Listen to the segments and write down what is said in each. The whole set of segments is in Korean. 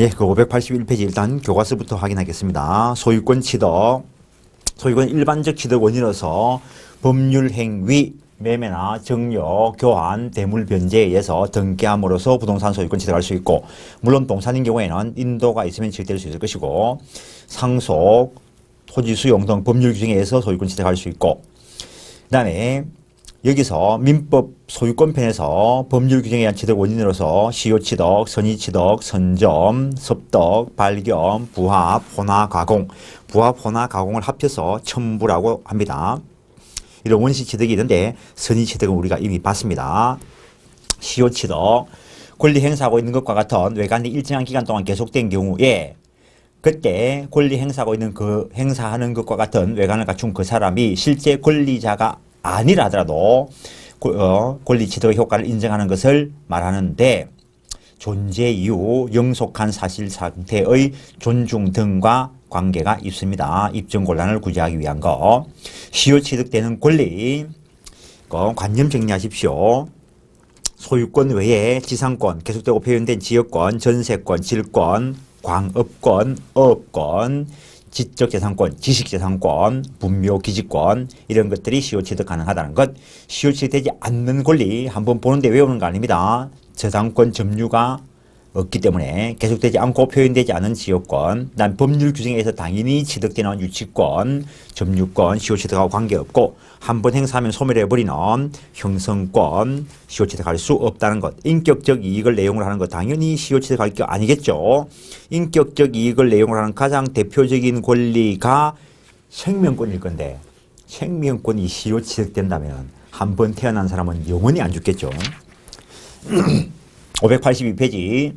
예, 그 581페이지 일단 교과서부터 확인하겠습니다. 소유권 취득. 소유권 일반적 취득 원인으로서 법률 행위, 매매나 증여, 교환, 대물 변제에 의해서 등기함으로써 부동산 소유권 취득할 수 있고, 물론 동산인 경우에는 인도가 있으면 취득될 수 있을 것이고, 상속, 토지 수용 등 법률 규정에 의해서 소유권 취득할 수 있고, 그 다음에 여기서 민법 소유권편에서 법률 규정에 의한 취득 원인으로서 시효취득, 선의취득, 선점, 습득, 발견, 부합, 혼화, 가공, 부합, 혼화, 가공을 합쳐서 첨부라고 합니다. 이런 원시취득이 있는데 선의취득은 우리가 이미 봤습니다. 시효취득, 권리 행사하고 있는 것과 같은 외관이 일정한 기간 동안 계속된 경우에 그때 권리 행사하고 있는 그 행사하는 것과 같은 외관을 갖춘 그 사람이 실제 권리자가 아니라 하더라도 권리 취득의 효과를 인정하는 것을 말하는데 존재 이유, 영속한 사실 상태의 존중 등과 관계가 있습니다. 입증 곤란을 구제하기 위한 거. 시효 취득되는 권리, 관념 정리하십시오. 소유권 외에 지상권, 계속되고 표현된 지역권, 전세권, 질권, 광업권, 어업권, 지적재산권, 지식재산권, 분묘기지권 이런 것들이 시효취득 가능하다는 것. 시효취득되지 않는 권리 한번 보는데 외우는 거 아닙니다. 저당권 점유가 없기 때문에 계속되지 않고 표현되지 않은 지역권, 난 법률 규정에 의해서 당연히 취득되는 유치권, 점유권, 시효취득하고 관계없고 한번 행사하면 소멸해버리는 형성권, 시효취득할 수 없다는 것. 인격적 이익을 내용으로 하는 것 당연히 시효취득할 게 아니겠죠. 인격적 이익을 내용으로 하는 가장 대표적인 권리가 생명권일 건데 생명권이 시효취득된다면 한 번 태어난 사람은 영원히 안 죽겠죠. 582페이지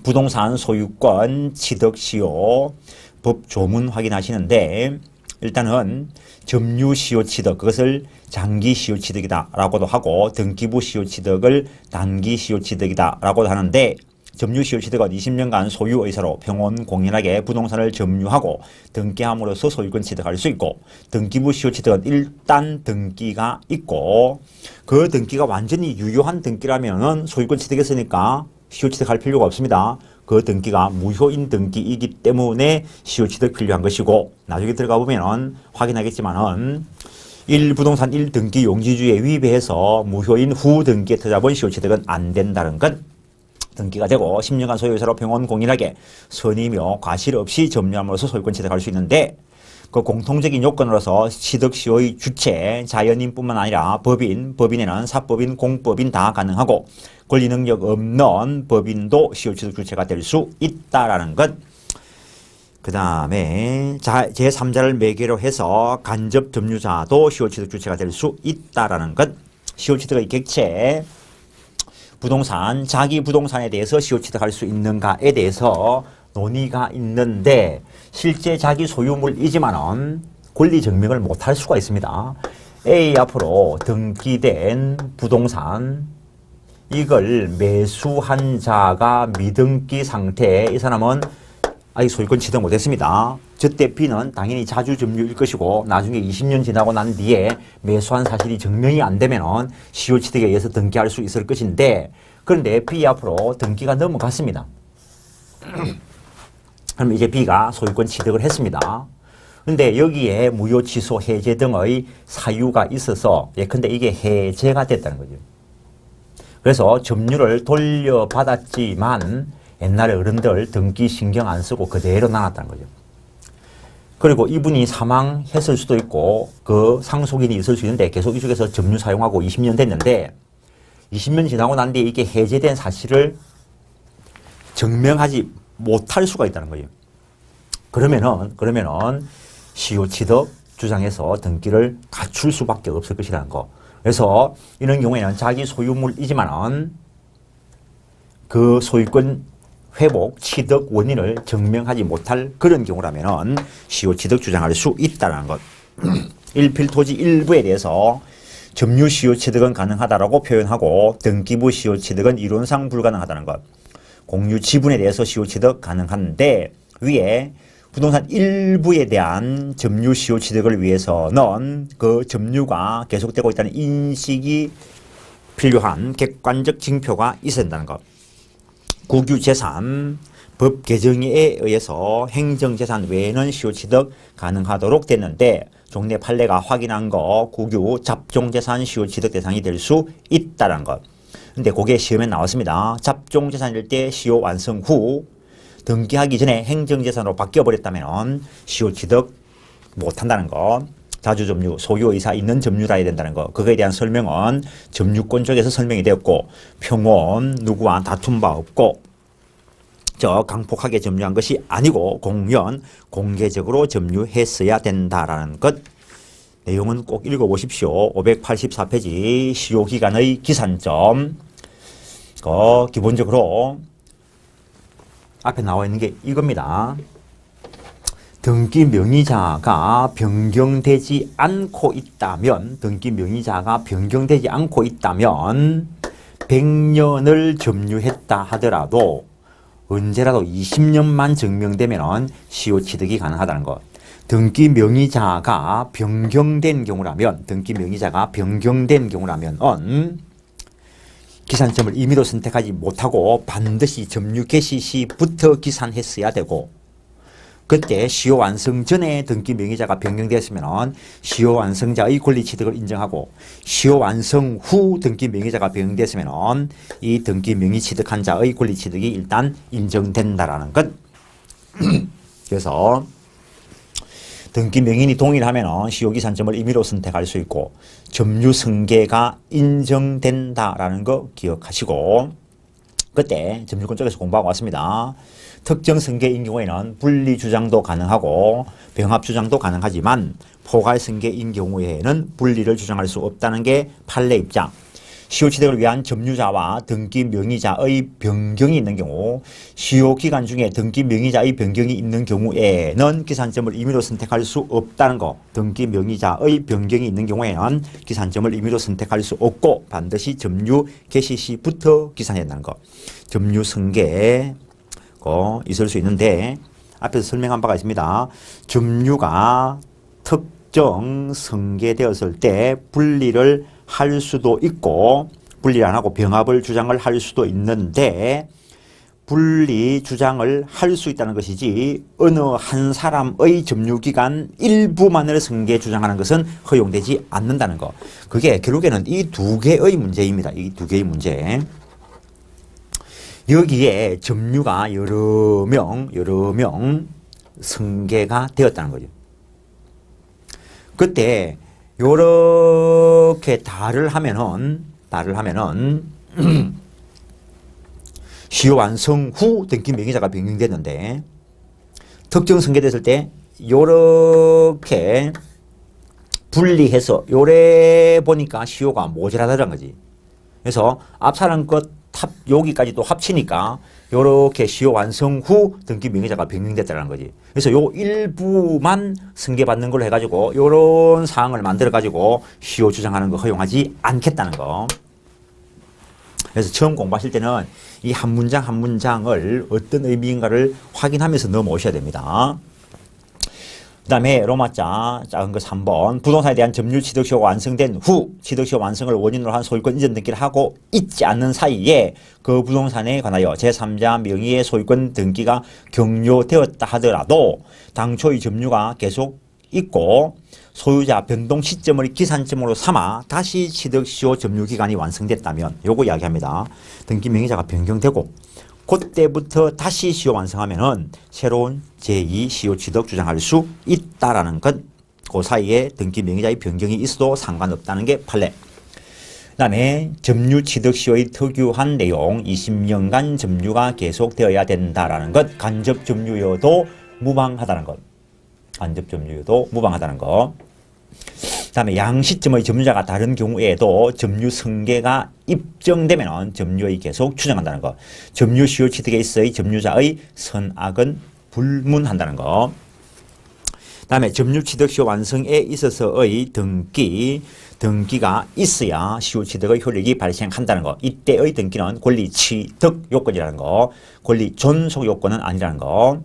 부동산 소유권 취득 시효 법 조문 확인하시는데 일단은 점유 시효 취득 그것을 장기 시효 취득이다 라고도 하고 등기부 시효 취득을 단기 시효 취득이다 라고도 하는데 점유 시효 취득은 20년간 소유 의사로 평온공연하게 부동산을 점유하고 등기함으로써 소유권 취득할 수 있고 등기부 시효 취득은 일단 등기가 있고 그 등기가 완전히 유효한 등기라면은 소유권 취득했으니까 시효 취득할 필요가 없습니다. 그 등기가 무효인 등기이기 때문에 시효 취득 필요한 것이고 나중에 들어가 보면은 확인하겠지만은 1부동산 1등기 용지주의에 위배해서 무효인 후 등기에 터잡은 시효 취득은 안 된다는 것. 등기가 되고 10년간 소유의사로 평온공연하게 선의며 과실 없이 점유함으로써 소유권 취득할 수 있는데 그 공통적인 요건으로서 취득시효의 주체, 자연인뿐만 아니라 법인, 법인에는 사법인, 공법인 다 가능하고 권리능력 없는 법인도 시효취득 주체가 될 수 있다라는 것. 그 다음에 제3자를 매개로 해서 간접 점유자도 시효취득 주체가 될 수 있다라는 것. 시효취득의 객체, 부동산, 자기 부동산에 대해서 시효취득할 수 있는가에 대해서 논의가 있는데 실제 자기 소유물이지만은 권리 증명을 못할 수가 있습니다. A 앞으로 등기된 부동산 이걸 매수한 자가 미등기 상태에 이 사람은 아직 소유권 취득 못했습니다. 저때 B는 당연히 자주 점유일 것이고 나중에 20년 지나고 난 뒤에 매수한 사실이 증명이 안 되면 시효 취득에 의해서 등기할 수 있을 것인데 그런데 B 앞으로 등기가 넘어갔습니다. 그럼 이제 B가 소유권 취득을 했습니다. 그런데 여기에 무효 취소 해제 등의 사유가 있어서 예컨대 이게 해제가 됐다는 거죠. 그래서 점유를 돌려받았지만 옛날에 어른들 등기 신경 안 쓰고 그대로 나눴다는 거죠. 그리고 이분이 사망했을 수도 있고 그 상속인이 있을 수 있는데 계속 이쪽에서 점유 사용하고 20년 됐는데 20년 지나고 난 뒤에 이게 해제된 사실을 증명하지 못할 수가 있다는 거예요. 그러면은 시효 취득 주장해서 등기를 갖출 수밖에 없을 것이라는 거. 그래서 이런 경우에는 자기 소유물이지만은 그 소유권 회복, 취득 원인을 증명하지 못할 그런 경우라면은 시효 취득 주장할 수 있다는 것. 일필토지 일부에 대해서 점유 시효 취득은 가능하다라고 표현하고 등기부 시효 취득은 이론상 불가능하다는 것. 공유 지분에 대해서 시효 취득 가능한데 위에 부동산 일부에 대한 점유 시효 취득을 위해서는 그 점유가 계속되고 있다는 인식이 필요한 객관적 징표가 있어야 된다는 것. 국유재산 법 개정에 의해서 행정재산 외에는 시효취득 가능하도록 됐는데 종래 판례가 확인한 거 국유 잡종재산 시효취득 대상이 될 수 있다는 것. 근데 그게 시험에 나왔습니다. 잡종재산일 때 시효 완성 후 등기하기 전에 행정재산으로 바뀌어버렸다면 시효취득 못한다는 것. 자주점유, 소유의사 있는 점유라 해야 된다는 거. 그거에 대한 설명은 점유권 쪽에서 설명이 되었고 평온 누구와 다툰 바 없고 강폭하게 점유한 것이 아니고 공연, 공개적으로 점유했어야 된다라는 것. 내용은 꼭 읽어보십시오. 584페이지 시효기간의 기산점. 기본적으로 앞에 나와 있는 게 이겁니다. 등기 명의자가 변경되지 않고 있다면, 등기 명의자가 변경되지 않고 있다면 100년을 점유했다 하더라도 언제라도 20년만 증명되면 시효취득이 가능하다는 것. 등기 명의자가 변경된 경우라면, 등기 명의자가 변경된 경우라면 기산점을 임의로 선택하지 못하고 반드시 점유 개시 시부터 기산했어야 되고, 그때 시효 완성 전에 등기 명의자가 변경되었으면 시효 완성자의 권리 취득을 인정하고, 시효 완성 후 등기 명의자가 변경되었으면 이 등기 명의 취득한 자의 권리 취득이 일단 인정된다라는 것. 그래서 등기 명인이 동일하면 시효 기산점을 임의로 선택할 수 있고 점유 승계가 인정된다라는 거 기억하시고, 그때 점유권 쪽에서 공부하고 왔습니다. 특정 승계인 경우에는 분리 주장도 가능하고 병합 주장도 가능하지만 포괄 승계인 경우에는 분리를 주장할 수 없다는 게 판례 입장. 시효취득을 위한 점유자와 등기 명의자의 변경이 있는 경우, 시효 기간 중에 등기 명의자의 변경이 있는 경우에는 기산점을 임의로 선택할 수 없다는 거. 등기 명의자의 변경이 있는 경우에는 기산점을 임의로 선택할 수 없고 반드시 점유 개시 시부터 기산해야 한다는 거. 점유 승계 있을 수 있는데 앞에서 설명한 바가 있습니다. 점유가 특정 승계되었을 때 분리를 할 수도 있고 분리 안 하고 병합을 주장을 할 수도 있는데, 분리 주장을 할 수 있다는 것이지 어느 한 사람의 점유기간 일부만을 승계 주장하는 것은 허용되지 않는다는 거. 그게 결국에는 이 두 개의 문제입니다. 이 두 개의 문제. 여기에 점유가 여러 명 승계가 되었다는 거죠. 그때 요렇게 달을 하면은 시효 완성 후 등기 명의자가 변경됐는데, 특정 승계됐을 때 요렇게 분리해서 요래 보니까 시효가 모자라다는 거지. 그래서 앞사람 것 여기까지 또 합치니까 요렇게 시효 완성 후 등기 명의자가 변경됐다는 거지. 그래서 요 일부만 승계받는 걸로 해가지고 요런 사항을 만들어가지고 시효 주장하는 거 허용하지 않겠다는 거. 그래서 처음 공부하실 때는 이 한 문장 한 문장을 어떤 의미인가를 확인하면서 넘어오셔야 됩니다. 그 다음에 로마자 작은 거 3번. 부동산에 대한 점유 취득시효가 완성된 후 취득시효 완성을 원인으로 한 소유권 이전 등기를 하고 있지 않는 사이에 그 부동산에 관하여 제3자 명의의 소유권 등기가 격려되었다 하더라도 당초의 점유가 계속 있고 소유자 변동 시점을 기산점으로 삼아 다시 취득시효 점유기간이 완성됐다면, 요거 이야기합니다. 등기 명의자가 변경되고 그때부터 다시 시효 완성하면은 새로운 제2 시효 취득 주장할 수 있다라는 것. 그 사이에 등기 명의자의 변경이 있어도 상관없다는 게 판례. 그 다음에 점유 취득 시효의 특유한 내용, 20년간 점유가 계속되어야 된다라는 것. 간접 점유여도 무방하다는 것. 간접 점유여도 무방하다는 것. 그 다음에 양시점의 점유자가 다른 경우에도 점유 승계가 입증되면 점유의 계속 추정한다는 것. 점유 시효 취득에 있어의 점유자의 선악은 불문한다는 것. 그 다음에 점유 취득 시효 완성에 있어서의 등기가 있어야 시효 취득의 효력이 발생한다는 것. 이때의 등기는 권리 취득 요건이라는 것. 권리 존속 요건은 아니라는 것.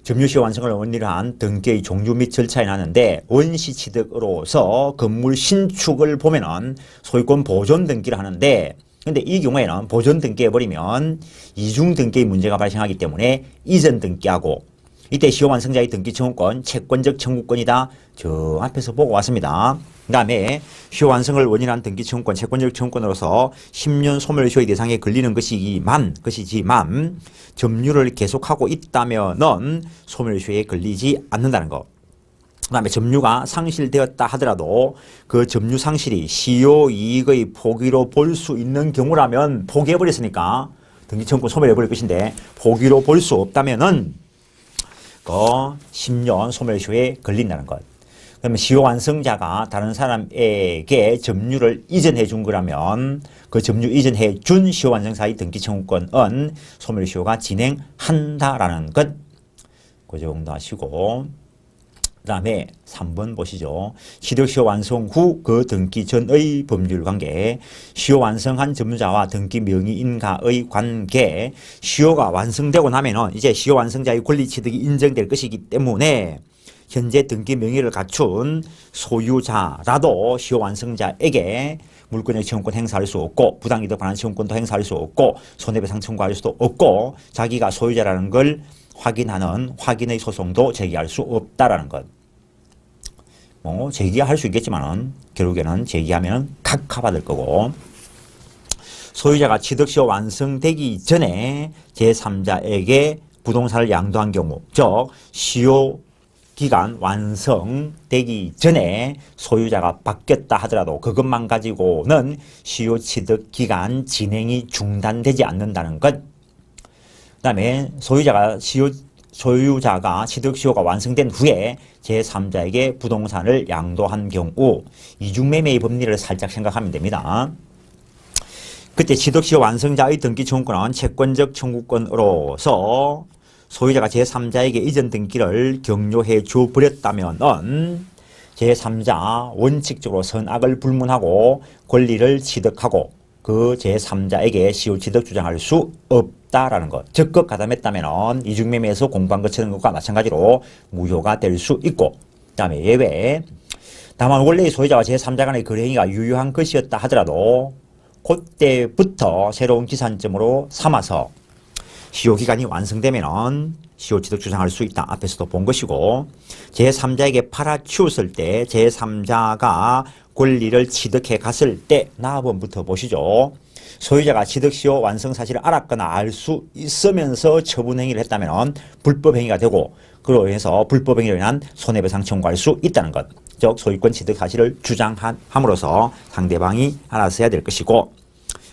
점유시효 완성을 원리로 한 등기의 종류 및 절차에 나는데, 원시 취득으로서 건물 신축을 보면은 소유권 보존 등기를 하는데 근데 이 경우에는 보존 등기해버리면 이중 등기의 문제가 발생하기 때문에 이전 등기하고 이때 시효 완성자의 등기 청구권, 채권적 청구권이다. 저 앞에서 보고 왔습니다. 그 다음에 시효 완성을 원인한 등기 청구권, 채권적 청구권으로서 10년 소멸시효의 대상에 걸리는 것이지만 점유를 계속하고 있다면은 소멸시효에 걸리지 않는다는 거. 그 다음에 점유가 상실되었다 하더라도 그 점유 상실이 시효 이익의 포기로 볼 수 있는 경우라면 포기해버렸으니까 등기 청구권 소멸해버릴 것인데 포기로 볼 수 없다면은 그 10년 소멸시효에 걸린다는 것. 그러면 시효 완성자가 다른 사람에게 점유를 이전해 준 거라면 그 점유 이전해 준 시효 완성사의 등기 청구권은 소멸시효가 진행한다라는 것. 그 정도 하시고 그 다음에 3번 보시죠. 취득시효 완성 후 그 등기 전의 법률 관계, 시효 완성한 점유자와 등기 명의인과의 관계, 시효가 완성되고 나면은 이제 시효 완성자의 권리 취득이 인정될 것이기 때문에 현재 등기 명의를 갖춘 소유자라도 시효 완성자에게 물권의 청구권 행사할 수 없고 부당이득 반환 청구권도 행사할 수 없고 손해배상 청구할 수도 없고 자기가 소유자라는 걸 확인하는 확인의 소송도 제기할 수 없다라는 것. 뭐 제기할 수 있겠지만은 결국에는 제기하면 각하받을 거고 소유자가 취득시효 완성되기 전에 제3자에게 부동산을 양도한 경우 즉 시효 기간 완성되기 전에 소유자가 바뀌었다 하더라도 그것만 가지고는 시효 취득 기간 진행이 중단되지 않는다는 것. 그 다음에 소유자가 취득시효가 완성된 후에 제3자에게 부동산을 양도한 경우 이중매매의 법리를 살짝 생각하면 됩니다. 그때 취득시효 완성자의 등기 청구권은 채권적 청구권으로서 소유자가 제3자에게 이전 등기를 격려해 줘버렸다면 제3자 원칙적으로 선악을 불문하고 권리를 취득하고 그 제3자에게 시효 취득 주장할 수 없다라는 것. 적극 가담했다면 이중매매에서 공부한 것처럼 것과 마찬가지로 무효가 될 수 있고 그 다음에 예외 다만 원래의 소유자와 제3자 간의 거래행위가 유효한 것이었다 하더라도 그때부터 새로운 기산점으로 삼아서 시효기간이 완성되면 시효 취득 주장할 수 있다. 앞에서도 본 것이고 제3자에게 팔아치웠을 때 제3자가 권리를 취득해 갔을 때 나번부터 보시죠. 소유자가 취득시효 완성 사실을 알았거나 알 수 있으면서 처분행위를 했다면 불법행위가 되고 그로 인해서 불법행위로 인한 손해배상 청구할 수 있다는 것. 즉 소유권 취득 사실을 주장함으로써 상대방이 알았어야 될 것이고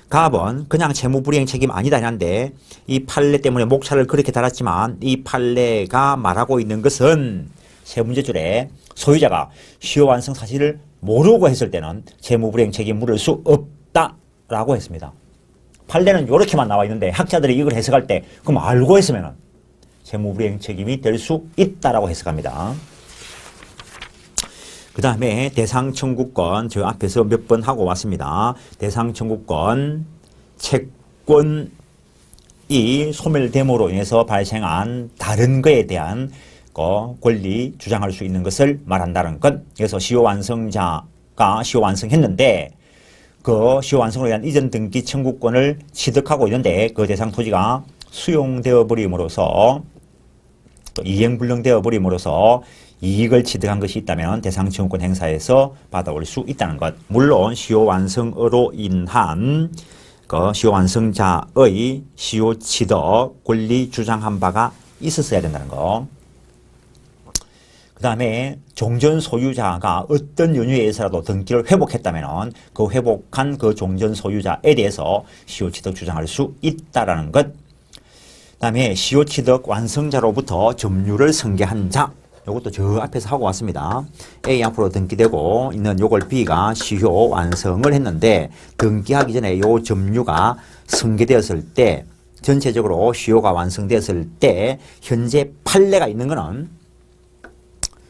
갑은 그냥 채무불이행 책임 아니다 했는데 이 판례 때문에 목차를 그렇게 달았지만 이 판례가 말하고 있는 것은 세 문제줄에 소유자가 시효 완성 사실을 모르고 했을 때는 채무불이행 책임 물을 수 없다라고 했습니다. 판례는 이렇게만 나와 있는데 학자들이 이걸 해석할 때 그럼 알고 했으면 채무불이행 책임이 될 수 있다라고 해석합니다. 그 다음에 대상 청구권 저 앞에서 몇 번 하고 왔습니다. 대상 청구권 채권이 소멸됨으로 인해서 발생한 다른 거에 대한 권리 주장할 수 있는 것을 말한다는 것. 그래서 시효 완성자가 시효 완성했는데 그 시효 완성으로 인한 이전 등기 청구권을 취득하고 있는데 그 대상 토지가 수용되어 버림으로써 또 이행불능되어 버림으로써 이익을 취득한 것이 있다면 대상 청구권 행사에서 받아올 수 있다는 것. 물론 시효 완성으로 인한 그 시효 완성자의 시효 취득 권리 주장한 바가 있었어야 된다는 것. 그 다음에 종전 소유자가 어떤 연유에 의해서라도 등기를 회복했다면 그 회복한 그 종전 소유자에 대해서 시효 취득 주장할 수 있다라는 것. 그 다음에 시효 취득 완성자로부터 점유를 승계한 자. 이것도 저 앞에서 하고 왔습니다. A 앞으로 등기되고 있는 요걸 B가 시효 완성을 했는데 등기하기 전에 요 점유가 승계되었을 때 전체적으로 시효가 완성되었을 때 현재 판례가 있는 거는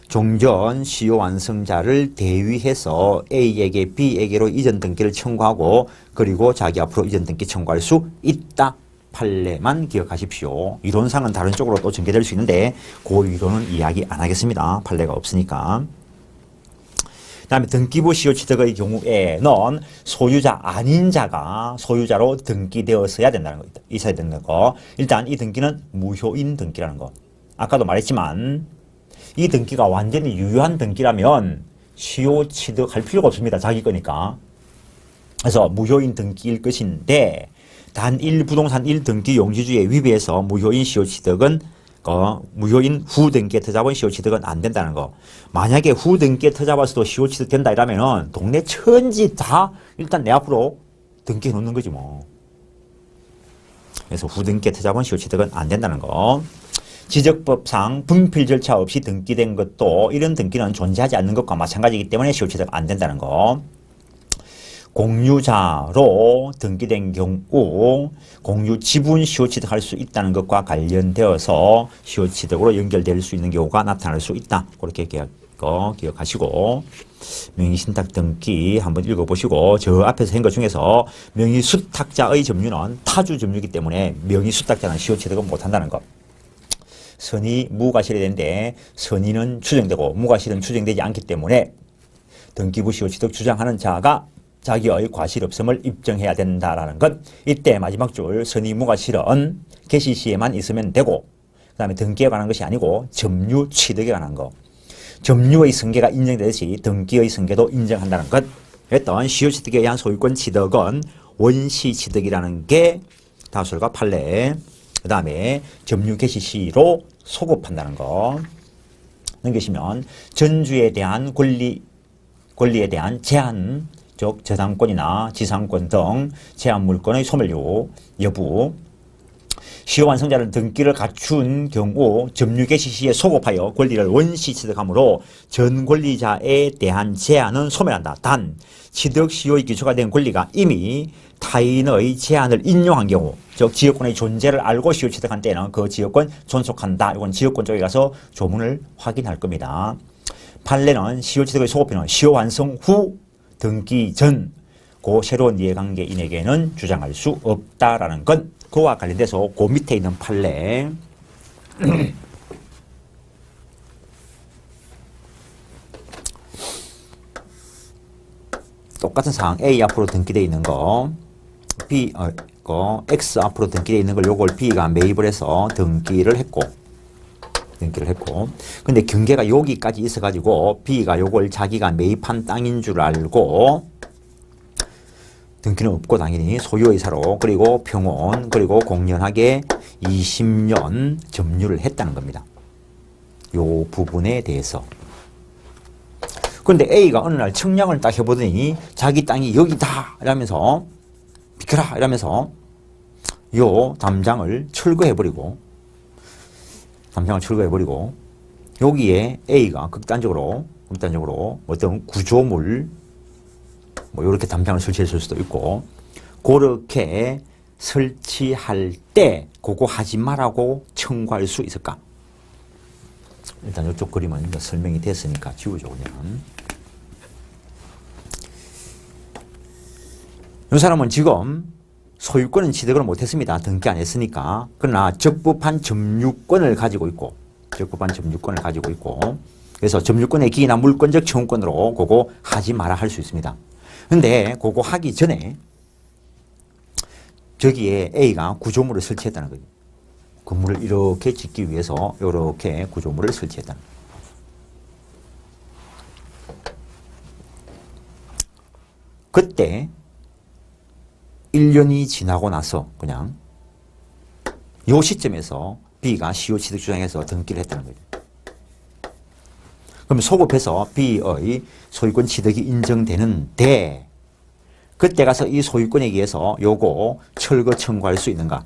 종전 시효 완성자를 대위해서 A에게 B에게로 이전 등기를 청구하고 그리고 자기 앞으로 이전 등기 청구할 수 있다. 판례만 기억하십시오. 이론상은 다른 쪽으로 또 전개될 수 있는데 그 이론은 이야기 안 하겠습니다. 판례가 없으니까. 그다음에 등기부 시효취득의 경우에는 소유자 아닌 자가 소유자로 등기되었어야 된다는 거 있어야 된다는 거. 일단 이 등기는 무효인 등기라는 거. 아까도 말했지만 이 등기가 완전히 유효한 등기라면 시효취득할 필요가 없습니다. 자기 거니까. 그래서 무효인 등기일 것인데 단일 부동산 1등기 용지주의 위배해서 무효인 시효취득은 무효인 후등기에 터잡은 시효취득은 안 된다는 거. 만약에 후등기에 터잡아서도 시효취득 된다 이러면은 동네 천지 다 일단 내 앞으로 등기해 놓는 거지 뭐. 그래서 후등기에 터잡은 시효취득은 안 된다는 거. 지적법상 분필 절차 없이 등기된 것도 이런 등기는 존재하지 않는 것과 마찬가지이기 때문에 시효취득 안 된다는 거. 공유자로 등기된 경우 공유 지분 시효취득할 수 있다는 것과 관련되어서 시효취득으로 연결될 수 있는 경우가 나타날 수 있다. 그렇게 기억하시고 명의신탁 등기 한번 읽어보시고 저 앞에서 한 것 중에서 명의수탁자의 점유는 타주 점유이기 때문에 명의수탁자는 시효취득은 못한다는 것. 선의 무과실이 되는데 선의는 추정되고 무과실은 추정되지 않기 때문에 등기부 시효취득 주장하는 자가 자기의 과실 없음을 입증해야 된다라는 것. 이때 마지막 줄 선의 무과실은 개시 시에만 있으면 되고 그 다음에 등기에 관한 것이 아니고 점유 취득에 관한 것. 점유의 승계가 인정되듯이 등기의 승계도 인정한다는 것. 했던 시효취득에 의한 소유권 취득은 원시취득이라는 게 다술과 판례. 그 다음에 점유 개시 시로 소급한다는 거. 넘기시면 전주에 대한 권리에 대한 제한 즉 저당권이나 지상권 등 제한 물권의 소멸 여부, 시효 완성자는 등기를 갖춘 경우 점유 개시 시에 소급하여 권리를 원시 취득하므로 전 권리자에 대한 제한은 소멸한다. 단 취득 시효의 기초가 된 권리가 이미 타인의 제한을 인용한 경우, 즉 지역권의 존재를 알고 시효 취득한 때는 그 지역권 존속한다. 이건 지역권 쪽에 가서 조문을 확인할 겁니다. 판례는 시효 취득의 소급표는 시효 완성 후 등기 전 그 새로운 이해관계인에게는 주장할 수 없다라는 건 그와 관련돼서 그 밑에 있는 판례 똑같은 사항 A 앞으로 등기되어 있는 거 B X 앞으로 등기되어 있는 걸 요걸 B가 매입을 해서 등기를 했고 근데 경계가 여기까지 있어가지고 B가 요걸 자기가 매입한 땅인 줄 알고 등기는 없고 당연히 소유의사로 그리고 평온 그리고 공연하게 20년 점유를 했다는 겁니다. 요 부분에 대해서. 그런데 A가 어느 날 청량을 딱 해보더니 자기 땅이 여기다 이러면서 비켜라 이러면서 요 담장을 철거해버리고 여기에 A가 극단적으로 어떤 구조물 뭐 이렇게 담장을 설치했을 수도 있고 그렇게 설치할 때 그거 하지 말라고 청구할 수 있을까? 일단 이쪽 그림은 설명이 됐으니까 지우죠 그냥. 이 사람은 지금 소유권은 취득을 못했습니다. 등기 안 했으니까. 그러나 적법한 점유권을 가지고 있고 그래서 점유권의 기이나 물권적 청구권으로 그거 하지 마라 할 수 있습니다. 근데 그거 하기 전에 저기에 A가 구조물을 설치했다는 거예요. 건물을 이렇게 짓기 위해서 이렇게 구조물을 설치했다는 거예요. 그때 1년이 지나고 나서 그냥 요 시점에서 B가 시효취득 주장해서 등기를 했다는 거예요. 그럼 소급해서 B의 소유권 취득이 인정되는데 그때 가서 이 소유권에 의해서 요거 철거 청구할 수 있는가?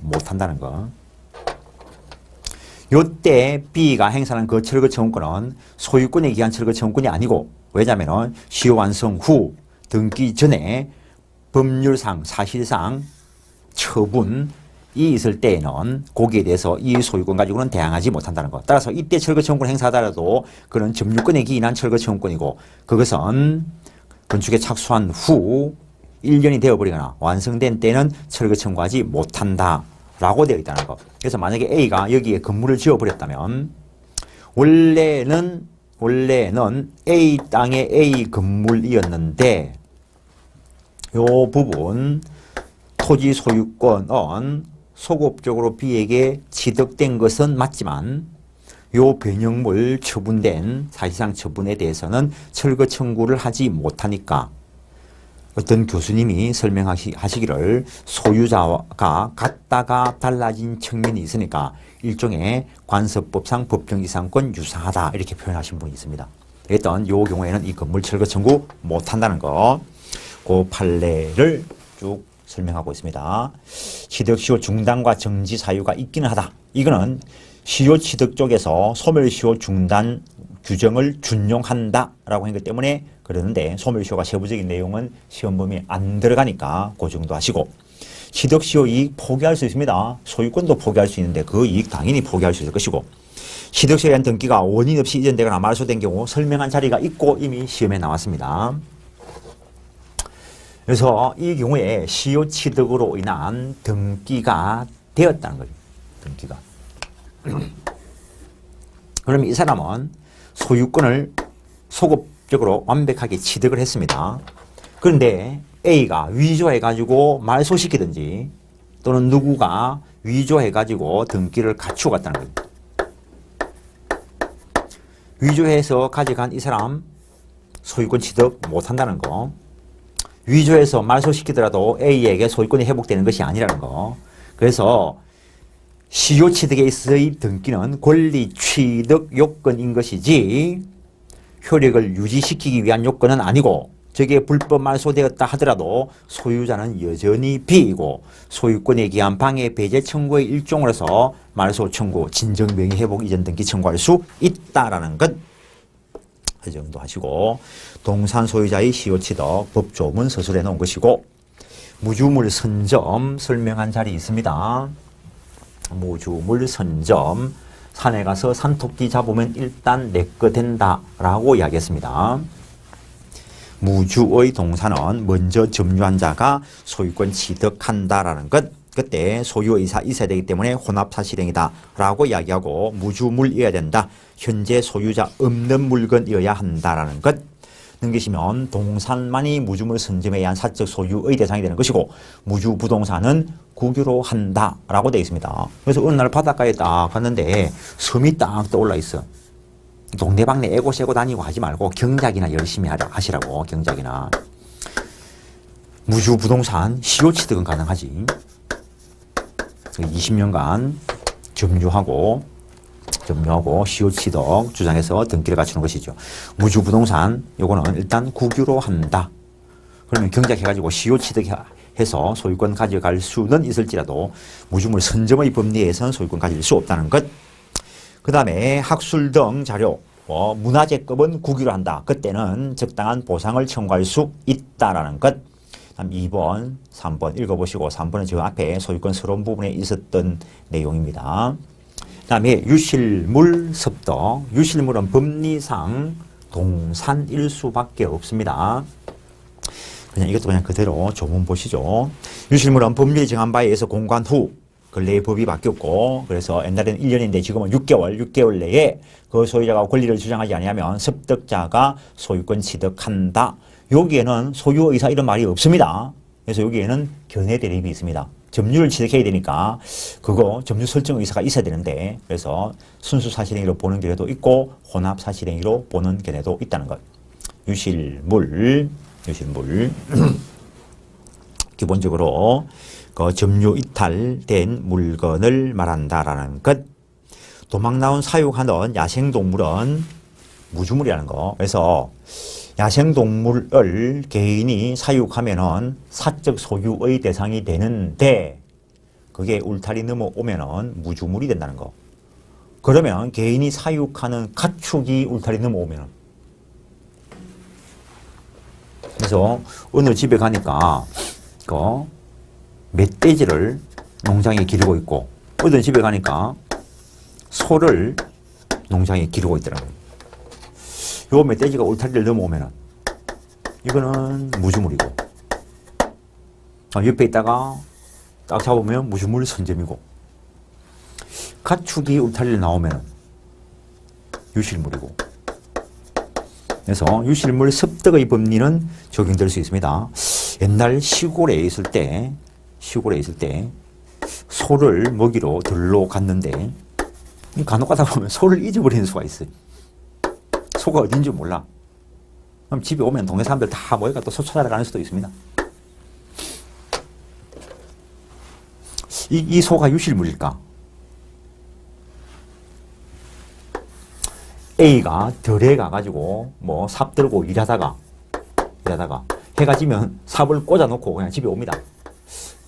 못한다는 거. 요때 B가 행사하는 그 철거 청구권은 소유권에 의한 철거 청구권이 아니고 왜냐하면 시효 완성 후 등기 전에 법률상 사실상 처분이 있을 때에는 거기에 대해서 이 소유권 가지고는 대항하지 못한다는 것. 따라서 이때 철거 청구권을 행사하더라도 그런 점유권에 기인한 철거 청구권이고 그것은 건축에 착수한 후 1년이 되어버리거나 완성된 때는 철거 청구하지 못한다라고 되어 있다는 것. 그래서 만약에 A가 여기에 건물을 지어버렸다면 원래는 원래는 A 땅의 A 건물이었는데 요 부분 토지 소유권은 소급적으로 B에게 취득된 것은 맞지만 요 변형물 처분된 사실상 처분에 대해서는 철거 청구를 하지 못하니까 어떤 교수님이 설명하시기를 소유자가 같다가 달라진 측면이 있으니까 일종의 관습법상 법정이상권 유사하다 이렇게 표현하신 분이 있습니다. 일단 요 경우에는 이 건물 철거 청구 못한다는 거, 그 판례를 쭉 설명하고 있습니다. 취득 시효 중단과 정지 사유가 있기는 하다. 이거는 시효 취득 쪽에서 소멸시효 중단 규정을 준용한다라고 한 것 때문에 그러는데 소멸시효가 세부적인 내용은 시험 범위에 안 들어가니까 그 정도 하시고 취득시효 이익 포기할 수 있습니다. 소유권도 포기할 수 있는데 그 이익 당연히 포기할 수 있을 것이고 취득시효에 대한 등기가 원인 없이 이전되거나 말소된 경우 설명한 자리가 있고 이미 시험에 나왔습니다. 그래서 이 경우에 시효 취득으로 인한 등기가 되었다는 거죠. 등기가. 그러면 이 사람은 소유권을 소급적으로 완벽하게 취득을 했습니다. 그런데 A가 위조해가지고 말소시키든지 또는 누구가 위조해가지고 등기를 갖추고 갔다는 거예요. 위조해서 가져간 이 사람 소유권 취득 못한다는 거. 위조해서 말소시키더라도 A에게 소유권이 회복되는 것이 아니라는 거. 그래서 시효 취득에 있어의 등기는 권리 취득 요건인 것이지 효력을 유지시키기 위한 요건은 아니고 저게 불법 말소되었다 하더라도 소유자는 여전히 B이고 소유권에 기한 방해 배제 청구의 일종으로서 말소 청구, 진정 명의 회복 이전 등기 청구할 수 있다라는 것. 그 정도 하시고 동산 소유자의 시효 취득 법조문 서술해 놓은 것이고 무주물 선점 설명한 자리 있습니다. 무주물 선점 산에 가서 산토끼 잡으면 일단 내 거 된다라고 이야기했습니다. 무주의 동산은 먼저 점유한 자가 소유권 취득한다라는 것. 그때 소유의사 있어야 되기 때문에 혼합사실행이다라고 이야기하고 무주물이어야 된다. 현재 소유자 없는 물건이어야 한다라는 것. 넘기시면 동산만이 무주물 선점에 의한 사적 소유의 대상이 되는 것이고 무주부동산은 국유로 한다라고 되어 있습니다. 그래서 어느 날 바닷가에 딱 갔는데 섬이 딱 떠올라 있어. 동네방네 애고새고 다니고 하지 말고 경작이나 열심히 하시라고. 경작이나. 무주부동산 시효 취득은 가능하지. 20년간 점유하고 시효 취득 주장해서 등기를 갖추는 것이죠. 무주부동산 요거는 일단 국유로 한다. 그러면 경작해가지고 시효 취득해서 소유권 가져갈 수는 있을지라도 무주물 선점의 법리에서는 소유권 가질 수 없다는 것. 그 다음에 학술 등 자료, 문화재급은 국유로 한다. 그때는 적당한 보상을 청구할 수 있다라는 것. 다음 2번, 3번 읽어보시고 3번은 저 앞에 소유권 서론 부분에 있었던 내용입니다. 그 다음에 유실물 습득. 유실물은 법리상 동산일 수밖에 없습니다. 그냥 이것도 그냥 그대로 조문 보시죠. 유실물은 법률이 정한 바에 의해서 공간 후 근래의 법이 바뀌었고 그래서 옛날에는 1년인데 지금은 6개월 내에 그 소유자가 권리를 주장하지 아니하면 습득자가 소유권 취득한다. 여기에는 소유의사 이런 말이 없습니다. 그래서 여기에는 견해 대립이 있습니다. 점유를 취득해야 되니까 그거 점유 설정 의사가 있어야 되는데 그래서 순수 사실행위로 보는 견해도 있고 혼합 사실행위로 보는 견해도 있다는 것. 유실물 기본적으로 그 점유 이탈된 물건을 말한다라는 것. 도망 나온 사육하는 야생동물은 무주물이라는 거. 그래서 야생동물을 개인이 사육하면은 사적 소유의 대상이 되는데 그게 울타리 넘어오면은 무주물이 된다는 거. 그러면 개인이 사육하는 가축이 울타리 넘어오면은 그래서 어느 집에 가니까 그 멧돼지를 농장에 기르고 있고 어떤 집에 가니까 소를 농장에 기르고 있더라고요. 요 멧돼지가 울타리를 넘어오면은 이거는 무주물이고 옆에 있다가 딱 잡으면 무주물 선점이고 가축이 울타리를 나오면은 유실물이고 그래서 유실물 습득의 법리는 적용될 수 있습니다. 옛날 시골에 있을 때 소를 먹이러 들로 갔는데 간혹 가다 보면 소를 잊어버리는 수가 있어요. 소가 어딘지 몰라. 그럼 집에 오면 동네 사람들 다 모여가 또 소 찾아가는 수도 있습니다. 이 소가 유실물일까? A가 들에 가가지고 뭐 삽 들고 일하다가 해가 지면 삽을 꽂아놓고 그냥 집에 옵니다.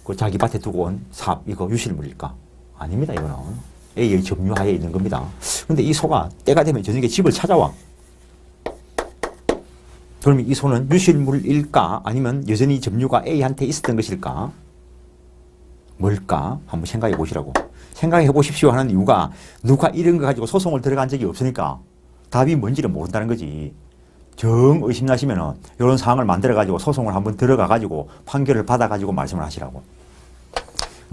그 자기 밭에 두고 온 삽, 이거 유실물일까? 아닙니다, 이거는. A의 점유하에 있는 겁니다. 근데 이 소가 때가 되면 저녁에 집을 찾아와. 그러면 이 소는 유실물일까? 아니면 여전히 점유가 A한테 있었던 것일까? 뭘까? 한번 생각해 보시라고. 생각해 보십시오 하는 이유가 누가 이런 거 가지고 소송을 들어간 적이 없으니까 답이 뭔지를 모른다는 거지. 정 의심나시면은 이런 상황을 만들어가지고 소송을 한번 들어가가지고 판결을 받아가지고 말씀을 하시라고.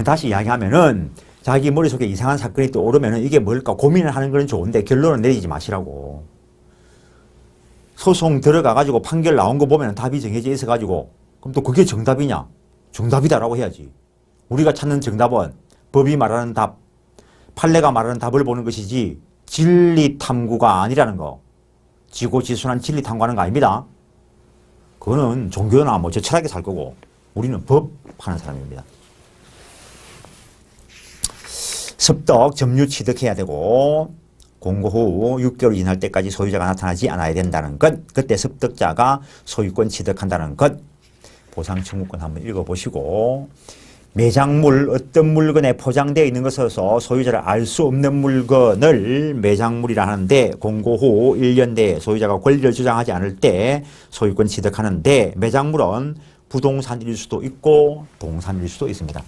다시 이야기하면은 자기 머릿속에 이상한 사건이 떠오르면은 이게 뭘까 고민을 하는 건 좋은데 결론을 내리지 마시라고. 소송 들어가가지고 판결 나온 거 보면 답이 정해져 있어가지고 그럼 또 그게 정답이냐? 정답이다라고 해야지. 우리가 찾는 정답은 법이 말하는 답, 판례가 말하는 답을 보는 것이지 진리 탐구가 아니라는 거. 지고지순한 진리 탐구하는 거 아닙니다. 그거는 종교나 뭐 저철하게 살 거고 우리는 법 하는 사람입니다. 습득, 점유 취득해야 되고 공고 후 6개월 지날 때까지 소유자가 나타나지 않아야 된다는 것, 그때 습득자가 소유권 취득한다는 것, 보상 청구권 한번 읽어보시고 매장물, 어떤 물건에 포장되어 있는 것으로서 소유자를 알 수 없는 물건을 매장물이라 하는데 공고 후 1년 내에 소유자가 권리를 주장하지 않을 때 소유권 취득하는데 매장물은 부동산일 수도 있고 동산일 수도 있습니다.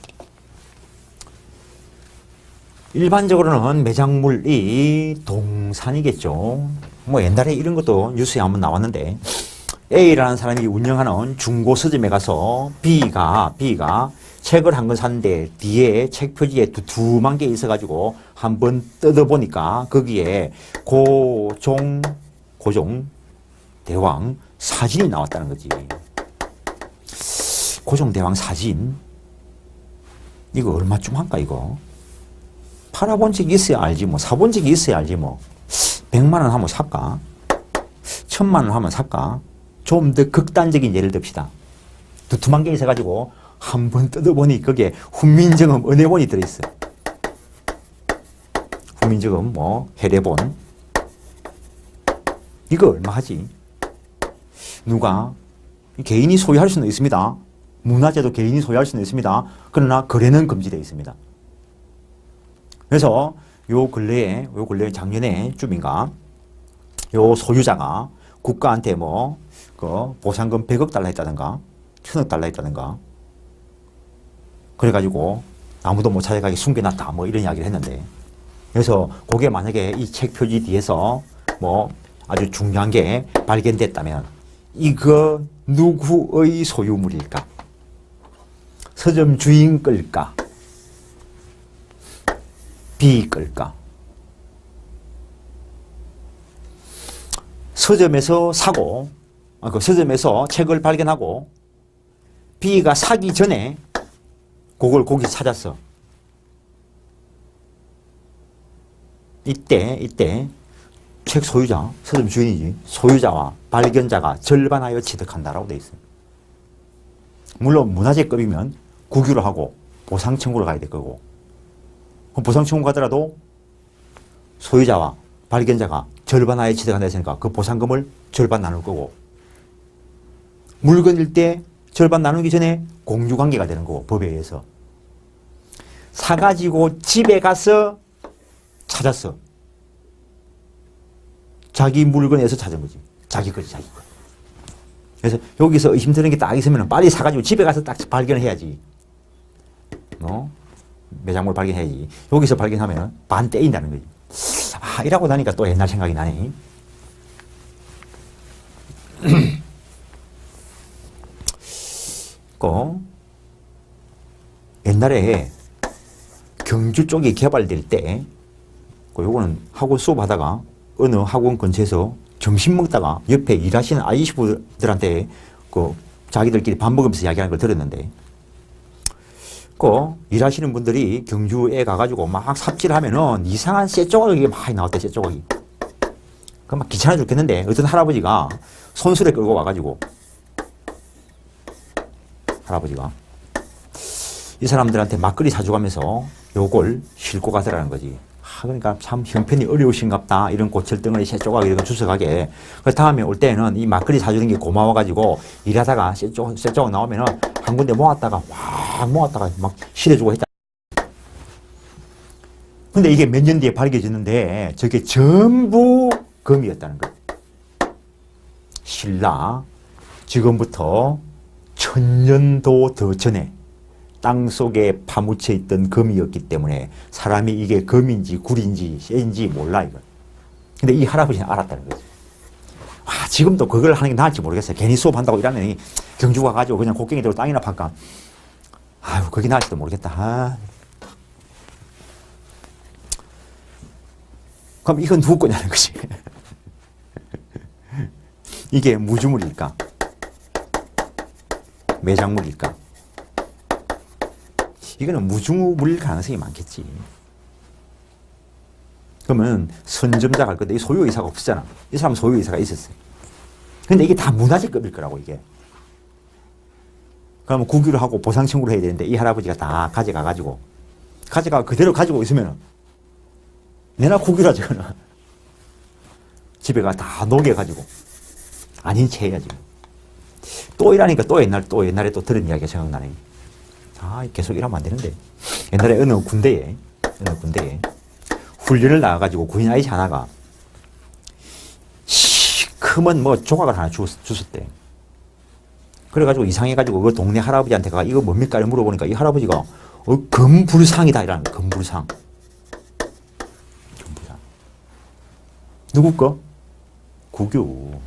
일반적으로는 매장물이 동산이겠죠. 뭐 옛날에 이런 것도 뉴스에 한번 나왔는데 A라는 사람이 운영하는 중고 서점에 가서 B가 책을 한 권 샀는데 뒤에 책 표지에 두툼한 게 있어가지고 한번 뜯어보니까 거기에 고종 대왕 사진이 나왔다는 거지. 고종 대왕 사진 이거 얼마쯤 할까 이거? 팔아본 적이 있어야 알지 뭐 사본 적이 있어야 알지 뭐 100만 원 하면 살까? 1000만 원 하면 살까? 좀 더 극단적인 예를 듭시다. 두툼한 게 있어가지고 한번 뜯어보니 거기에 훈민정음 은혜본이 들어있어. 훈민정음 뭐 해례본 이거 얼마 하지? 누가 개인이 소유할 수는 있습니다. 문화재도 개인이 소유할 수는 있습니다. 그러나 거래는 금지되어 있습니다. 그래서 요 근래에 작년에 쯤인가 요 소유자가 국가한테 뭐 그 보상금 100억 달러 했다든가 1000억 달러 했다든가 그래가지고 아무도 못 찾아가게 숨겨놨다 뭐 이런 이야기를 했는데 그래서 그게 만약에 이 책 표지 뒤에서 뭐 아주 중요한 게 발견됐다면 이거 누구의 소유물일까? 서점 주인 걸까? B 걸까? 서점에서 사고 그 서점에서 책을 발견하고 B가 사기 전에 그걸 거기서 찾았어. 이때 책 소유자, 서점 주인이지 소유자와 발견자가 절반하여 취득한다라고 돼 있어요. 물론 문화재급이면 국유를 하고 보상 청구를 가야 될 거고 그럼 보상 청구 가더라도 소유자와 발견자가 절반하여 취득한다 했으니까 그 보상금을 절반 나눌 거고 물건일 때 절반 나누기 전에 공유관계가 되는 거고 법에 의해서 사가지고 집에 가서 찾았어. 자기 물건에서 찾은 거지. 자기 거지. 그래서 여기서 의심되는 게 딱 있으면 빨리 사가지고 집에 가서 딱 발견해야지. 매장물 발견해야지. 여기서 발견하면 반 떼인다는 거지. 아, 이라고 나니까 또 옛날 생각이 나네. 옛날에 경주 쪽이 개발될 때, 요거는 학원 수업하다가 어느 학원 근처에서 점심 먹다가 옆에 일하시는 아이씨분들한테 그 자기들끼리 밥 먹으면서 이야기하는 걸 들었는데, 그 일하시는 분들이 경주에 가가지고 막 삽질하면은 이상한 쇠조각이 많이 나왔대, 쇠조각이. 그 막 귀찮아 죽겠는데 어떤 할아버지가 손수레 끌고 와가지고, 할아버지가 이 사람들한테 막걸리 사줘가면서 요걸 싣고 가더라는 거지. 그러니까 참 형편이 어려우신갑다. 이런 고철덩어리 쇠조각 이런 거 주워가게. 그 다음에 올 때는 이 막걸리 사주는 게 고마워가지고 일하다가 쇠조각 나오면은 한 군데 모았다가 확 모았다가 막 실어주고 했다. 근데 이게 몇 년 뒤에 밝혀졌는데 저게 전부 금이었다는 거예요. 신라 지금부터 1000년도 더 전에 땅속에 파묻혀 있던 금이었기 때문에 사람이 이게 금인지 굴인지 쇠인지 몰라 이거. 근데 이 할아버지는 알았다는 거죠. 와, 지금도 그걸 하는 게 나을지 모르겠어요. 괜히 수업한다고 일하면 경주 가가지고 그냥 곡괭이 들고 땅이나 팔까. 아유, 그게 나을지도 모르겠다. 아. 그럼 이건 누구 거냐는 거지. 이게 무주물일까? 매장물일까? 이거는 무주물일 가능성이 많겠지. 그러면 선점자가 할 건데 이 소유의사가 없었잖아. 이 사람은 소유의사가 있었어요. 근데 이게 다 문화재급일 거라고 이게. 그러면 국유를 하고 보상 청구를 해야 되는데 이 할아버지가 다 가져가가지고 그대로 가지고 있으면 내나 국유라 저거는 집에 가 다 녹여가지고 아닌 채 해야지. 또 이라니까 또 옛날에 또 들은 이야기가 생각나네. 아, 계속 이러면 안 되는데. 옛날에 어느 군대에 훈련을 나가가지고 군인 아이씨 하나가 시커먼 뭐 조각을 하나 주셨대. 그래가지고 이상해가지고 그 동네 할아버지한테 가 이거 뭡니까? 물어보니까 이 할아버지가 금불상이다 이라는 거야. 금불상. 누구 거? 국유.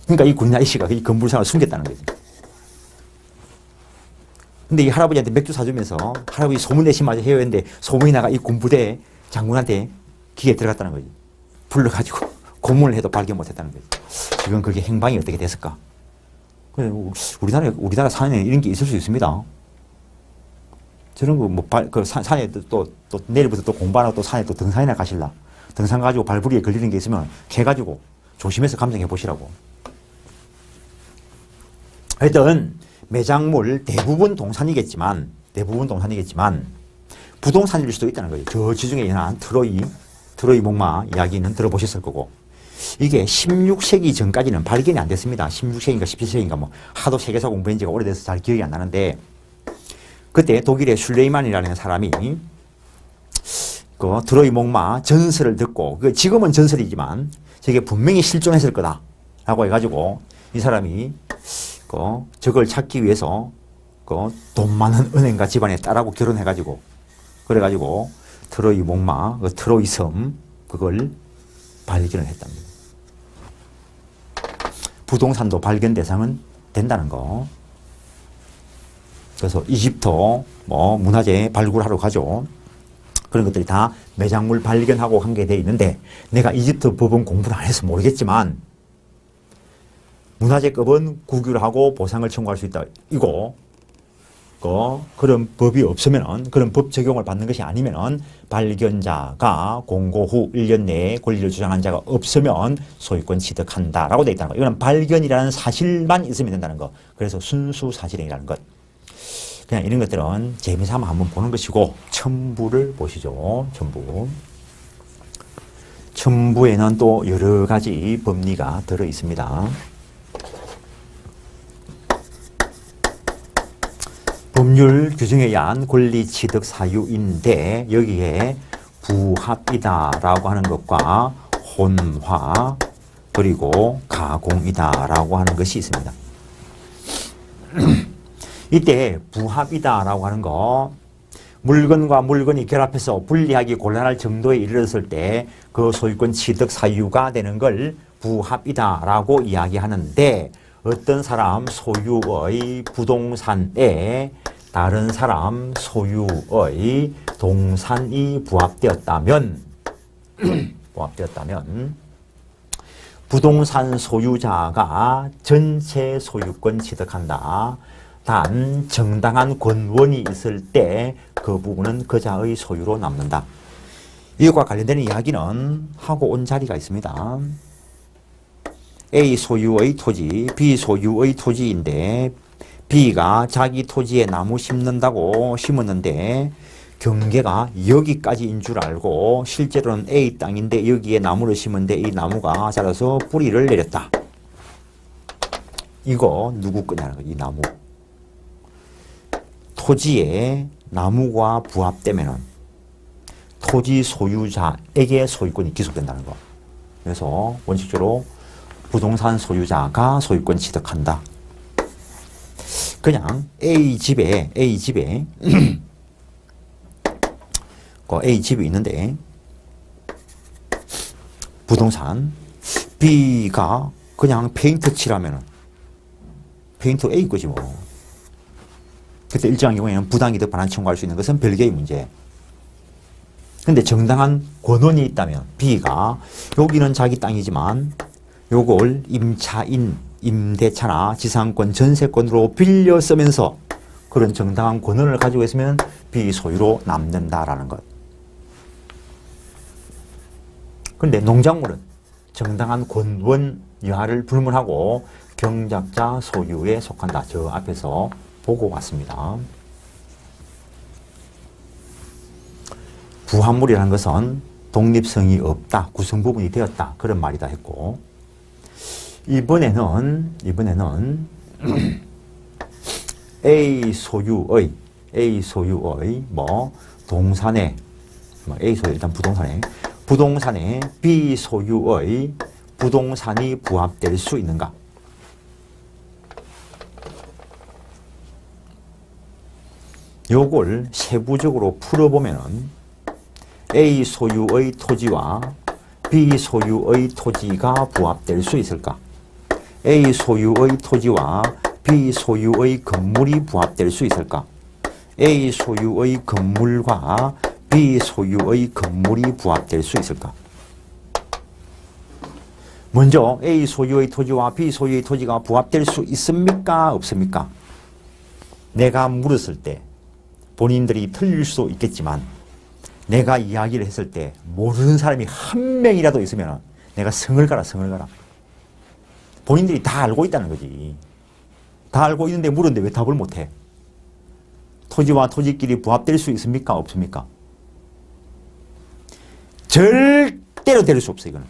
그러니까 이 군인 아이씨가 이 금불상을 숨겼다는 거지. 근데 이 할아버지한테 맥주 사주면서 할아버지 소문 내시마저 해야 했는데 소문이 나가 이 군부대 장군한테 귀에 들어갔다는 거지. 불러가지고 고문을 해도 발견 못했다는 거지. 지금 그게 행방이 어떻게 됐을까? 우리나라 산에 이런 게 있을 수 있습니다. 저런 거 뭐 산에 또 내일부터 또 공부하고 또 산에 또 등산이나 가실라. 등산 가지고 발부리에 걸리는 게 있으면 캐가지고 조심해서 감정해 보시라고. 하여튼 매장물 대부분 동산이겠지만 부동산일 수도 있다는 거예요. 저 지중해 연안 트로이 목마 이야기는 들어보셨을 거고, 이게 16세기 전까지는 발견이 안 됐습니다. 16세기인가 17세기인가 뭐 하도 세계사 공부한 지가 오래돼서 잘 기억이 안 나는데, 그때 독일의 슐레이만이라는 사람이 그 트로이 목마 전설을 듣고, 지금은 전설이지만 저게 분명히 실존했을 거다라고 해가지고 이 사람이 저걸 찾기 위해서 돈 많은 은행가 집안의 딸하고 결혼해가지고 그래가지고 트로이 목마, 트로이 섬 그걸 발견을 했답니다. 부동산도 발견 대상은 된다는 거. 그래서 이집트 뭐 문화재 발굴하러 가죠. 그런 것들이 다 매장물 발견하고 관계되어 있는데, 내가 이집트 법은 공부를 안 해서 모르겠지만 문화재급은 국유를 하고 보상을 청구할 수 있다. 이거 그런 법이 없으면은, 그런 법 적용을 받는 것이 아니면은 발견자가 공고 후 1년 내에 권리를 주장한 자가 없으면 소유권 취득한다라고 되어 있다는 거. 이거는 발견이라는 사실만 있으면 된다는 거. 그래서 순수 사실이라는 것. 그냥 이런 것들은 재미삼아 한번 보는 것이고, 첨부를 보시죠. 첨부에는 또 여러 가지 법리가 들어 있습니다. 법률 규정에 의한 권리 취득 사유인데, 여기에 부합이다라고 하는 것과 혼화 그리고 가공이다라고 하는 것이 있습니다. 이때 부합이다라고 하는 거, 물건과 물건이 결합해서 분리하기 곤란할 정도에 이르렀을 때 그 소유권 취득 사유가 되는 걸 부합이다라고 이야기하는데, 어떤 사람 소유의 부동산에 다른 사람 소유의 동산이 부합되었다면 부동산 소유자가 전체 소유권 취득한다. 단 정당한 권원이 있을 때 그 부분은 그자의 소유로 남는다. 이것과 관련되는 이야기는 하고 온 자리가 있습니다. A 소유의 토지, B 소유의 토지인데 B가 자기 토지에 나무 심는다고 심었는데 경계가 여기까지인 줄 알고 실제로는 A 땅인데 여기에 나무를 심었는데 이 나무가 자라서 뿌리를 내렸다. 이거 누구 거냐는 거지, 이 나무. 토지에 나무가 부합되면은 토지 소유자에게 소유권이 기속된다는 거. 그래서 원칙적으로 부동산 소유자가 소유권 취득한다. 그냥 A집에 그 A집이 있는데 부동산 B가 그냥 페인트 칠하면은 페인트 A 거지 뭐. 그때 일정한 경우에는 부당이득 반환 청구할 수 있는 것은 별개의 문제. 근데 정당한 권원이 있다면 B가 여기는 자기 땅이지만 요걸 임차인, 임대차나 지상권, 전세권으로 빌려 쓰면서 그런 정당한 권한을 가지고 있으면 비소유로 남는다라는 것. 그런데 농작물은 정당한 권원 여하를 불문하고 경작자 소유에 속한다. 저 앞에서 보고 왔습니다. 부합물이라는 것은 독립성이 없다, 구성 부분이 되었다, 그런 말이다 했고, 이번에는 A 소유의 동산에 A 소유 일단 부동산에 B 소유의 부동산이 부합될 수 있는가? 요걸 세부적으로 풀어보면은 A 소유의 토지와 B 소유의 토지가 부합될 수 있을까? A 소유의 토지와 B 소유의 건물이 부합될 수 있을까? A 소유의 건물과 B 소유의 건물이 부합될 수 있을까? 먼저 A 소유의 토지와 B 소유의 토지가 부합될 수 있습니까? 없습니까? 내가 물었을 때 본인들이 틀릴 수 있겠지만 내가 이야기를 했을 때 모르는 사람이 한 명이라도 있으면 내가 성을 가라. 본인들이 다 알고 있다는 거지. 다 알고 있는데 물었는데 왜 답을 못해? 토지와 토지끼리 부합될 수 있습니까? 없습니까? 절대로 될 수 없어, 이거는.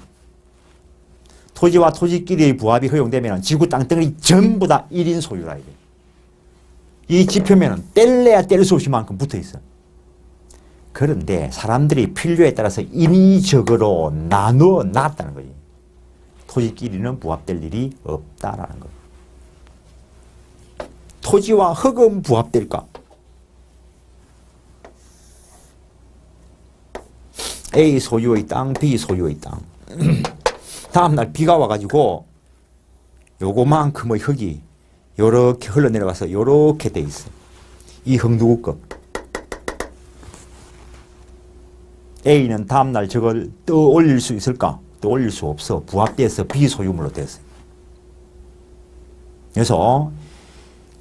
토지와 토지끼리의 부합이 허용되면 지구 땅덩어리 전부 다 1인 소유라, 이게. 이 지표면은 뗄래야 뗄 수 없이 만큼 붙어 있어. 그런데 사람들이 필요에 따라서 인위적으로 나누어 놨다는 거지. 토지끼리는 부합될 일이 없다라는 거. 토지와 흙은 부합될까? A 소유의 땅, B 소유의 땅. 다음날 비가 와가지고 요거만큼의 흙이 요렇게 흘러내려가서 요렇게 돼 있어. 이 흙 누구 거? A는 다음날 저걸 떠올릴 수 있을까? 떠올릴 수 없어. 부합돼서 비소유물로 됐어요. 그래서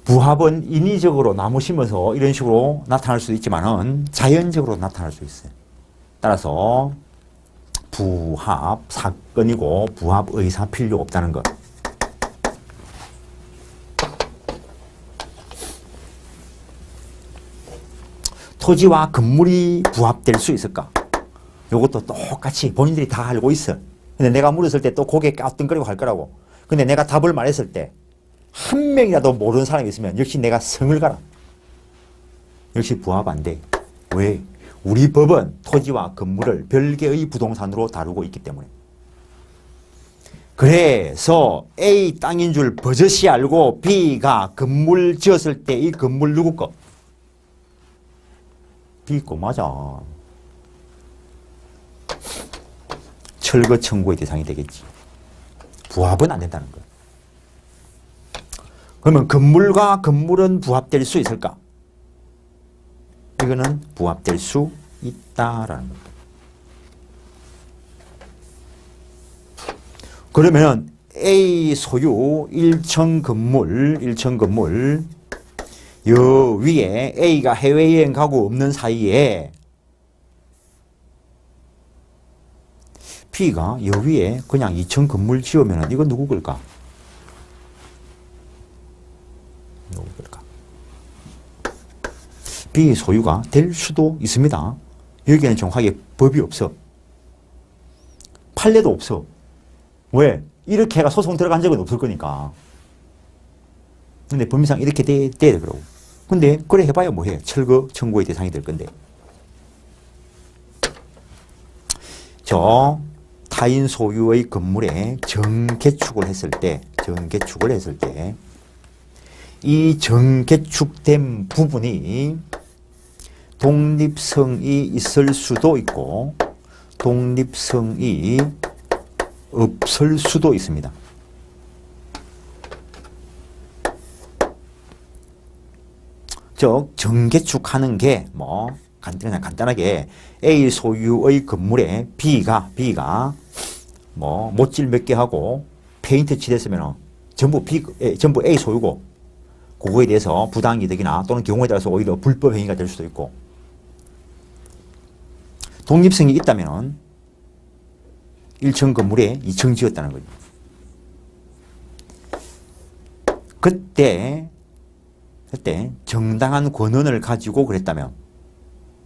부합은 인위적으로 나무 심어서 이런 식으로 나타날 수도 있지만은 자연적으로 나타날 수 있어요. 따라서 부합 사건이고 부합 의사 필요 없다는 것. 토지와 건물이 부합될 수 있을까? 이것도 똑같이 본인들이 다 알고 있어. 근데 내가 물었을 때 또 고개 까뜩거리고 할 거라고. 근데 내가 답을 말했을 때 한 명이라도 모르는 사람이 있으면 역시 내가 성을 가라. 역시 부합 안 돼. 왜? 우리 법은 토지와 건물을 별개의 부동산으로 다루고 있기 때문에. 그래서 A 땅인 줄 버젓이 알고 B가 건물 지었을 때 이 건물 누구 거? B 거 맞아. 철거 청구의 대상이 되겠지. 부합은 안 된다는 거야. 그러면 건물과 건물은 부합될 수 있을까? 이거는 부합될 수 있다라는 겁니다. 그러면 A 소유 1층 건물 여 위에 A가 해외여행 가고 없는 사이에 B가 여 위에 그냥 2층 건물 지으면 이건 누구 걸까? 누구 걸까? B 소유가 될 수도 있습니다. 여기에는 정확하게 법이 없어. 판례도 없어. 왜? 이렇게 해가 소송 들어간 적은 없을 거니까. 근데 법리상 이렇게 돼야 되더라고. 근데 그래 해봐야 뭐해? 철거 청구의 대상이 될 건데. 타인 소유의 건물에 정개축을 했을 때 이 정개축된 부분이 독립성이 있을 수도 있고 독립성이 없을 수도 있습니다. 즉 정개축하는 게 그냥 간단하게 A 소유의 건물에 B가 못질 몇 개 하고 페인트 칠했으면 전부 A 소유고 그거에 대해서 부당이득이나 또는 경우에 따라서 오히려 불법 행위가 될 수도 있고 독립성이 있다면 1층 건물에 2층 지었다는 거죠. 그때 정당한 권한을 가지고 그랬다면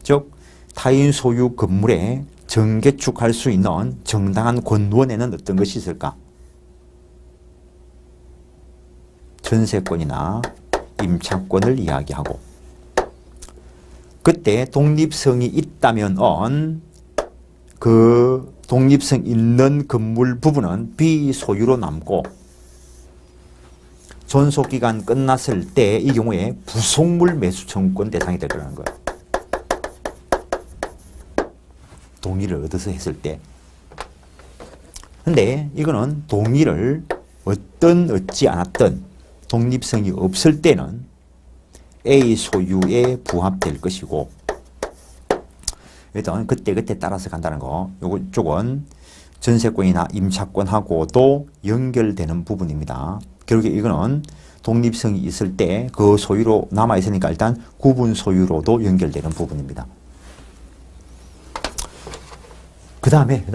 즉 타인 소유 건물에 정개축할 수 있는 정당한 권한에는 어떤 것이 있을까? 전세권이나 임차권을 이야기하고 그때 독립성이 있다면 그 독립성 있는 건물 부분은 비소유로 남고 존속기간 끝났을 때 이 경우에 부속물 매수 청구권 대상이 될 거라는 거예요. 동의를 얻어서 했을 때. 근데 이거는 동의를 얻지 않았던 독립성이 없을 때는 A 소유에 부합될 것이고 일단 그때 따라서 간다는 거. 요쪽은 전세권이나 임차권하고도 연결되는 부분입니다. 결국에 이거는 독립성이 있을 때 그 소유로 남아있으니까 일단 구분 소유로도 연결되는 부분입니다. 그 다음에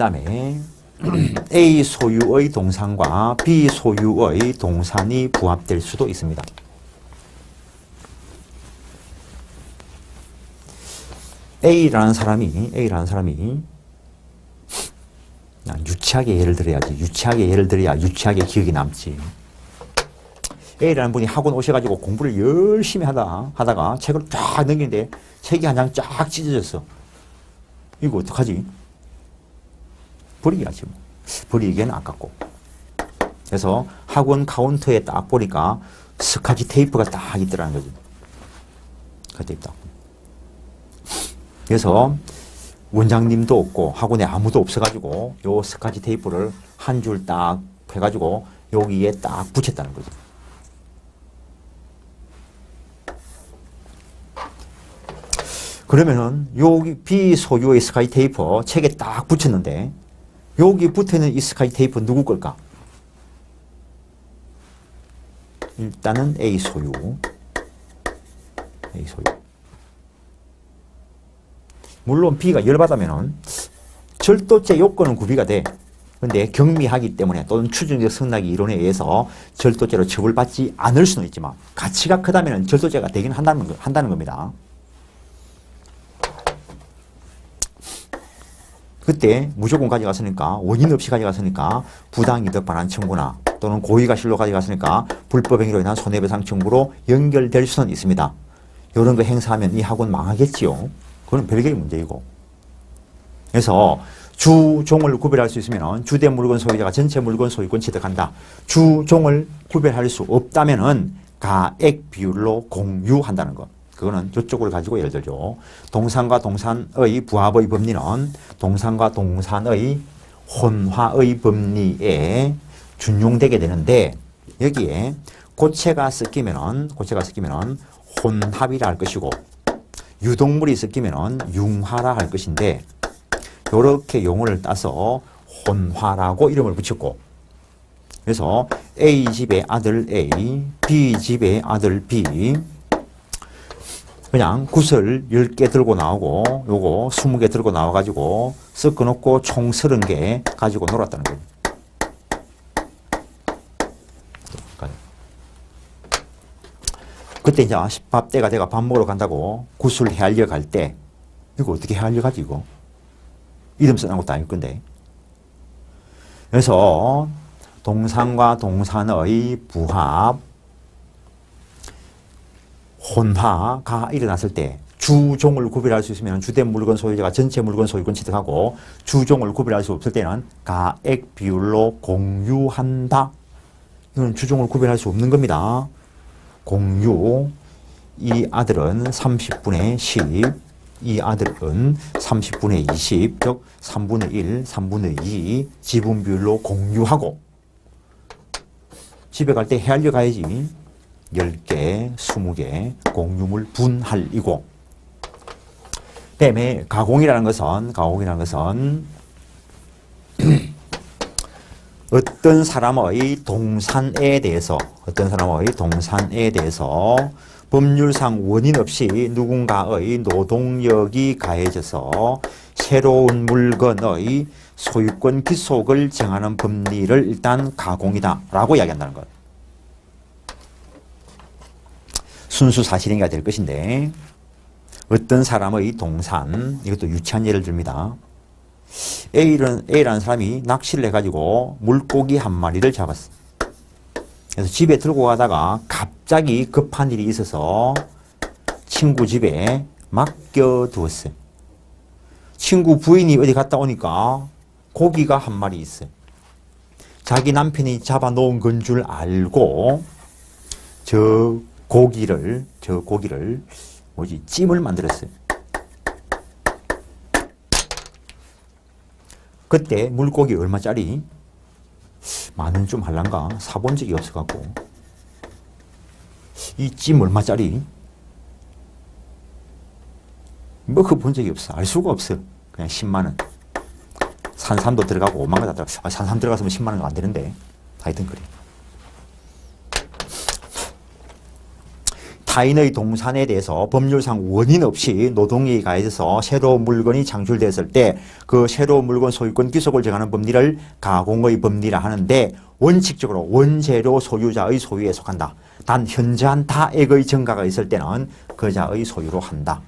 A 소유의 동산과 B 소유의 동산이 부합될 수도 있습니다. A라는 사람이 유치하게 예를 들어야지. 유치하게 들어야 유치하게 기억이 남지. A라는 분이 학원 오셔가지고 공부를 열심히 하다가 책을 쫙 넘기는데 책이 한 장 쫙 찢어졌어. 이거 어떡하지? 버리기야지 뭐. 버리기에는 아깝고. 그래서 학원 카운터에 딱 보니까 스카치 테이프가 딱 있더라는 거지. 스카치 테이프 딱. 그래서 원장님도 없고 학원에 아무도 없어가지고 요 스카치 테이프를 한 줄 딱 해가지고 여기에 딱 붙였다는 거죠. 그러면은 여기 B 소유의 스카치 테이프 책에 딱 붙였는데 여기 붙어있는 이 스카치 테이프 누구 걸까? 일단은 A 소유. 물론 B가 열받으면은 절도죄 요건은 구비가 돼. 근데 경미하기 때문에 또는 추정적 성락의 이론에 의해서 절도죄로 처벌받지 않을 수는 있지만 가치가 크다면 절도죄가 되긴 한다는 겁니다. 그때 무조건 가져갔으니까 원인 없이 가져갔으니까 부당이득 반환 청구나 또는 고의가 실로 가져갔으니까 불법행위로 인한 손해배상 청구로 연결될 수는 있습니다. 이런 거 행사하면 이 학원 망하겠지요. 그건 별개의 문제이고. 그래서 주종을 구별할 수 있으면 주된 물건 소유자가 전체 물건 소유권 취득한다. 주종을 구별할 수 없다면은 가액 비율로 공유한다는 것. 그거는 저쪽을 가지고 예를 들죠. 동산과 동산의 부합의 법리는 동산과 동산의 혼화의 법리에 준용되게 되는데 여기에 고체가 섞이면은 혼합이라 할 것이고 유동물이 섞이면은 융화라 할 것인데 이렇게 용어를 따서 혼화라고 이름을 붙였고 그래서 A 집의 아들 A, B 집의 아들 B, 그냥 구슬 10개 들고 나오고 요거 20개 들고 나와가지고 섞어놓고 총 30개 가지고 놀았다는 거예요. 그때 이제 밥 때가 내가 밥 먹으러 간다고 구슬 헤아려 갈 때 이거 어떻게 헤아려 가지 이거? 이름 써놓은 것도 아닐 건데. 그래서 동산과 동산의 부합, 혼화가 일어났을 때 주종을 구별할 수 있으면 주된 물건 소유자가 전체 물건 소유권 취득하고 주종을 구별할 수 없을 때는 가액 비율로 공유한다. 이건 주종을 구별할 수 없는 겁니다. 공유. 이 아들은 30분의 10, 이 아들은 30분의 20, 즉 3분의 1, 3분의 2 지분 비율로 공유하고 집에 갈 때 헤아려 가야지. 10개, 20개 공유물 분할이고, 그다음에 가공이라는 것은 어떤 사람의 동산에 대해서 법률상 원인 없이 누군가의 노동력이 가해져서 새로운 물건의 소유권 귀속을 정하는 법리를 일단 가공이다 라고 이야기한다는 것. 순수 사실행위가 될 것인데, 어떤 사람의 동산, 이것도 유치한 예를 듭니다. A라는 사람이 낚시를 해가지고 물고기 한 마리를 잡았어. 그래서 집에 들고 가다가 갑자기 급한 일이 있어서 친구 집에 맡겨두었어요. 친구 부인이 어디 갔다 오니까 고기가 한 마리 있어요. 자기 남편이 잡아놓은 건 줄 알고 저 고기를 찜을 만들었어요. 그때 물고기 얼마짜리? 10,000원 좀 할란가? 사본 적이 없어갖고. 이 찜 얼마짜리? 먹어본 적이 없어. 알 수가 없어. 그냥 100,000원. 산삼도 들어가고 50,000원 다 들어가. 산삼 들어갔으면 100,000원가 안 되는데. 하여튼 그래. 타인의 동산에 대해서 법률상 원인 없이 노동력이 가해져서 새로운 물건이 창출되었을 때 그 새로운 물건 소유권 귀속을 정하는 법리를 가공의 법리라 하는데, 원칙적으로 원재료 소유자의 소유에 속한다. 단 현저한 다액의 증가가 있을 때는 그자의 소유로 한다.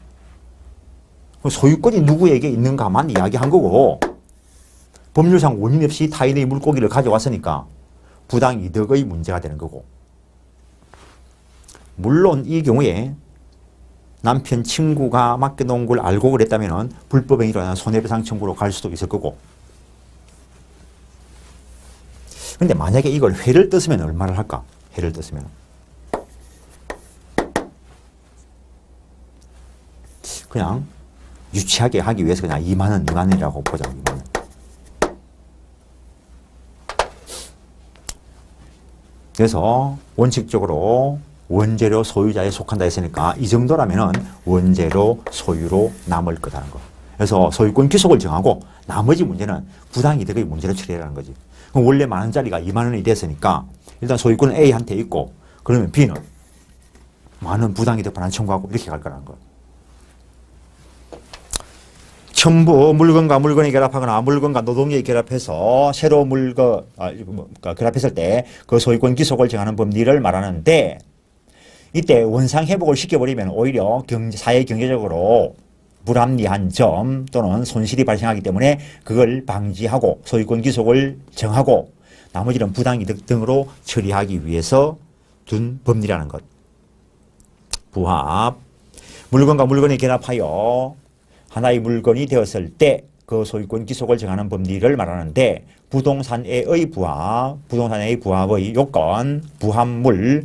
소유권이 누구에게 있는가만 이야기한 거고, 법률상 원인 없이 타인의 물고기를 가져왔으니까 부당이득의 문제가 되는 거고, 물론 이 경우에 남편 친구가 맡겨놓은 걸 알고 그랬다면 불법행위로 인한 손해배상 청구로 갈 수도 있을 거고. 근데 만약에 이걸 회를 떴으면 얼마를 할까? 회를 떴으면 그냥 유치하게 하기 위해서 그냥 20,000원이라고 보자. 20,000원. 그래서 원칙적으로 원재료 소유자에 속한다 했으니까 이 정도라면은 원재료 소유로 남을 거다는 거. 그래서 소유권 귀속을 정하고 나머지 문제는 부당이득의 문제로 처리하라는 거지. 그럼 원래 10,000원짜리가 20,000원이 됐으니까 일단 소유권은 A한테 있고, 그러면 B는 10,000원 부당이득 반환 청구하고 이렇게 갈 거라는 거. 첨부 물건과 물건이 결합하거나 물건과 노동력이 결합해서 새로운 물건, 결합했을 때 그 소유권 귀속을 정하는 법리를 말하는데, 이때 원상 회복을 시켜버리면 오히려 사회 경제적으로 불합리한 점 또는 손실이 발생하기 때문에 그걸 방지하고 소유권 귀속을 정하고 나머지는 부당이득 등으로 처리하기 위해서 둔 법리라는 것. 부합. 물건과 물건이 결합하여 하나의 물건이 되었을 때 그 소유권 귀속을 정하는 법리를 말하는데, 부동산의 부합의 요건, 부합물,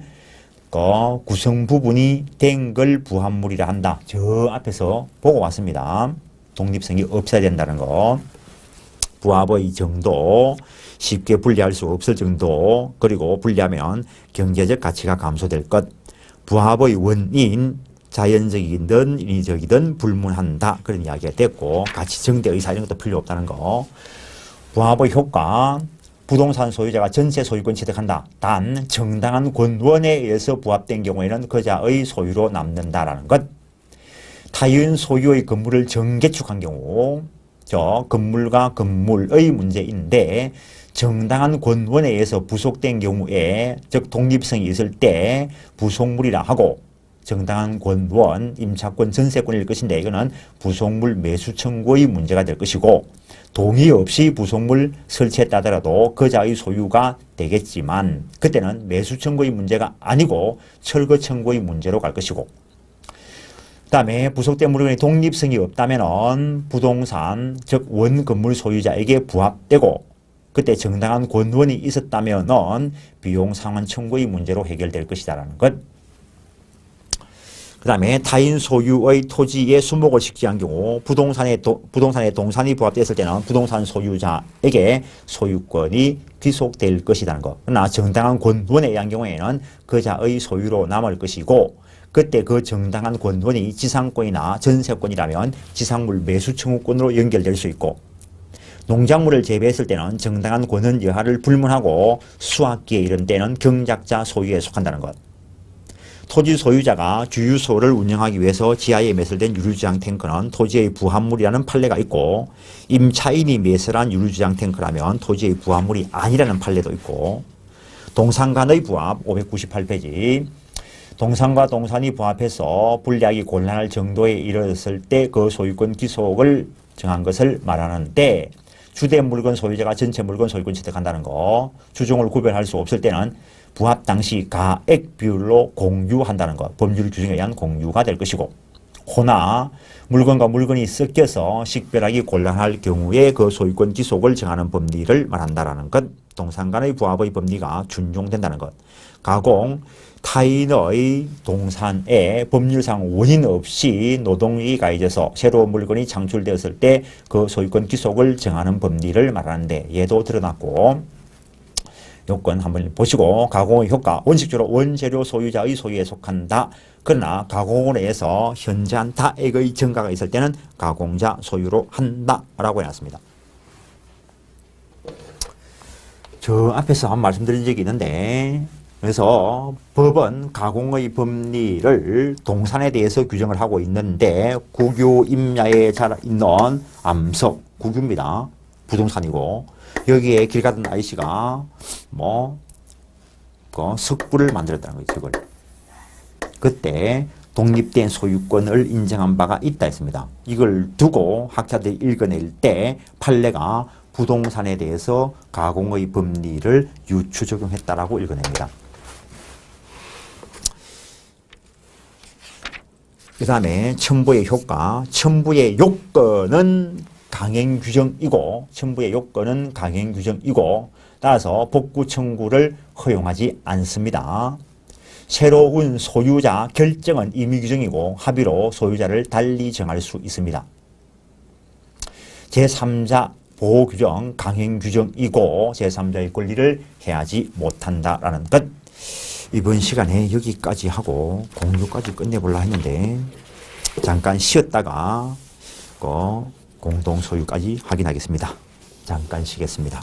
구성 부분이 된 걸 부합물이라 한다. 저 앞에서 보고 왔습니다. 독립성이 없어야 된다는 거. 부합의 정도, 쉽게 분리할 수 없을 정도, 그리고 분리하면 경제적 가치가 감소될 것. 부합의 원인, 자연적이든 인위적이든 불문한다. 그런 이야기가 됐고, 가치 정대 의사 이런 것도 필요 없다는 거. 부합의 효과, 부동산 소유자가 전세 소유권 취득한다. 단 정당한 권원에 의해서 부합된 경우에는 그자의 소유로 남는다라는 것. 타인 소유의 건물을 정개축한 경우 건물과 건물의 문제인데 정당한 권원에 의해서 부속된 경우에 즉 독립성이 있을 때 부속물이라 하고 정당한 권원, 임차권, 전세권일 것인데 이거는 부속물 매수 청구의 문제가 될 것이고 동의 없이 부속물 설치했다더라도 그자의 소유가 되겠지만 그때는 매수 청구의 문제가 아니고 철거 청구의 문제로 갈 것이고 그 다음에 부속된 물건의 독립성이 없다면 부동산 즉 원건물 소유자에게 부합되고 그때 정당한 권원이 있었다면 비용 상환 청구의 문제로 해결될 것이다라는 것. 그 다음에 타인 소유의 토지에 수목을 식지한 경우 부동산에 동산이 부합되었을 때는 부동산 소유자에게 소유권이 귀속될 것이라는 것. 그러나 정당한 권원에 의한 경우에는 그자의 소유로 남을 것이고 그때 그 정당한 권원이 지상권이나 전세권이라면 지상물 매수 청구권으로 연결될 수 있고 농작물을 재배했을 때는 정당한 권은 여하를 불문하고 수확기에 이른 때는 경작자 소유에 속한다는 것. 토지 소유자가 주유소를 운영하기 위해서 지하에 매설된 유류저장 탱크는 토지의 부합물이라는 판례가 있고 임차인이 매설한 유류저장 탱크라면 토지의 부합물이 아니라는 판례도 있고 동산 간의 부합 598페이지 동산과 동산이 부합해서 분리하기 곤란할 정도에 이르렀을 때 그 소유권 귀속을 정한 것을 말하는데 주된 물건 소유자가 전체 물건 소유권 취득한다는 거 주종을 구별할 수 없을 때는 부합 당시 가액 비율로 공유한다는 것 법률 규정에 의한 공유가 될 것이고 호나 물건과 물건이 섞여서 식별하기 곤란할 경우에 그 소유권 귀속을 정하는 법리를 말한다라는 것 동산 간의 부합의 법리가 준용된다는 것 가공 타인의 동산에 법률상 원인 없이 노동력이 가해져서 새로운 물건이 창출되었을 때 그 소유권 귀속을 정하는 법리를 말하는데 얘도 드러났고 요건 한번 보시고 가공의 효과 원칙적으로 원재료 소유자의 소유에 속한다. 그러나 가공으로 해서 현저한 다액의 증가가 있을 때는 가공자 소유로 한다라고 해놨습니다. 저 앞에서 한번 말씀드린 적이 있는데 그래서 법은 가공의 법리를 동산에 대해서 규정을 하고 있는데 국유 임야에 잘 있는 암석, 국유입니다. 부동산이고 여기에 길 가던 아이씨가 석굴을 만들었다는 거예요. 석을. 그때 독립된 소유권을 인정한 바가 있다 했습니다. 이걸 두고 학자들이 읽어낼 때 판례가 부동산에 대해서 가공의 법리를 유추 적용했다라고 읽어냅니다. 그 다음에 첨부의 효과, 첨부의 요건은 강행 규정이고 따라서 복구 청구를 허용하지 않습니다. 새로운 소유자 결정은 임의 규정이고 합의로 소유자를 달리 정할 수 있습니다. 제3자 보호 규정 강행 규정이고 제3자의 권리를 해하지 못한다라는 것. 이번 시간에 여기까지 하고 공유까지 끝내보려 했는데 잠깐 쉬었다가 공동 소유까지 확인하겠습니다. 잠깐 쉬겠습니다.